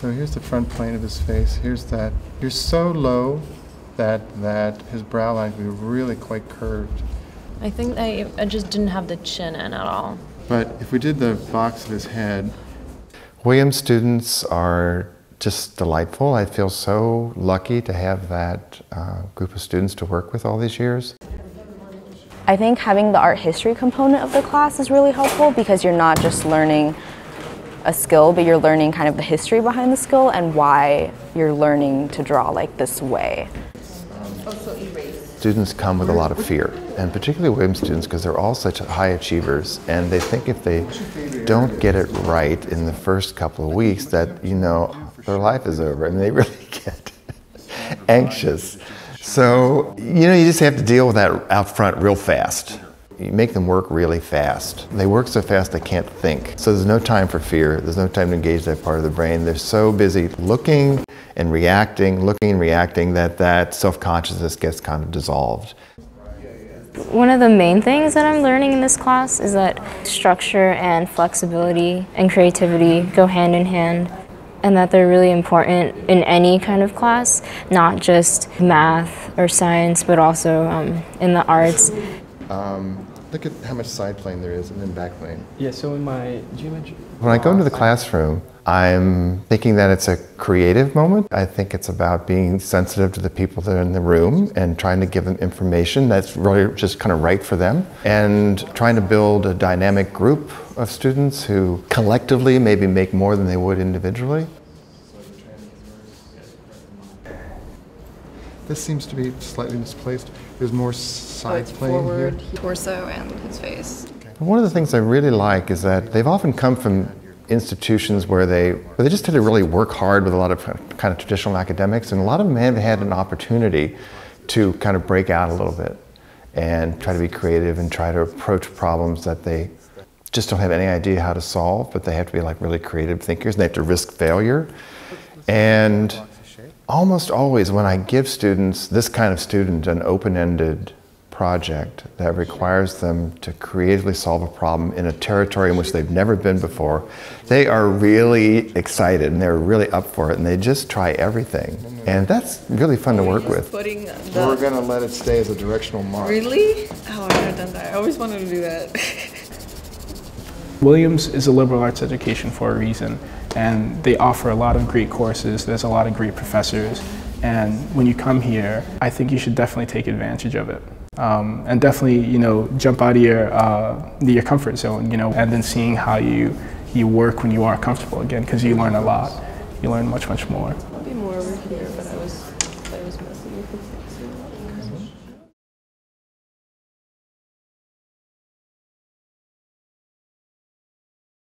So here's the front plane of his face. Here's that. You're so low that his brow line would be really quite curved. I think I just didn't have the chin in at all. But if we did the box of his head. Williams students are just delightful. I feel so lucky to have that group of students to work with all these years. I think having the art history component of the class is really helpful because you're not just learning a skill, but you're learning kind of the history behind the skill and why you're learning to draw like this way. Students come with a lot of fear, and particularly Williams students because they're all such high achievers, and they think if they don't get it right in the first couple of weeks that, you know, their life is over, and they really get anxious. So, you know, you just have to deal with that out front real fast. You make them work really fast. They work so fast they can't think. So there's no time for fear. There's no time to engage that part of the brain. They're so busy looking and reacting that self-consciousness gets kind of dissolved. One of the main things that I'm learning in this class is that structure and flexibility and creativity go hand in hand, and that they're really important in any kind of class, not just math or science, but also in the arts. Look at how much side plane there is and then back plane. Yeah, so in my geometry... When I go into the classroom, I'm thinking that it's a creative moment. I think it's about being sensitive to the people that are in the room and trying to give them information that's really just kind of right for them, and trying to build a dynamic group of students who collectively maybe make more than they would individually. This seems to be slightly misplaced. There's more side plane forward, here. torso, and his face. One of the things I really like is that they've often come from institutions where they just had to really work hard with a lot of kind of traditional academics, and a lot of them have had an opportunity to kind of break out a little bit and try to be creative and try to approach problems that they just don't have any idea how to solve, but they have to be like really creative thinkers, and they have to risk failure. And almost always when I give students, this kind of student, an open-ended project that requires them to creatively solve a problem in a territory in which they've never been before, they are really excited and they're really up for it, and they just try everything. And that's really fun to work with. We're going to let it stay as a directional mark. Really? Oh, I've never done that. I always wanted to do that. Williams is a liberal arts education for a reason, and they offer a lot of great courses. There's a lot of great professors, and when you come here, I think you should definitely take advantage of it. And definitely, you know, jump out of your comfort zone, you know, and then seeing how you work when you are comfortable again, because you learn a lot. You learn much, much more. I'll be more over here, but I was messing with the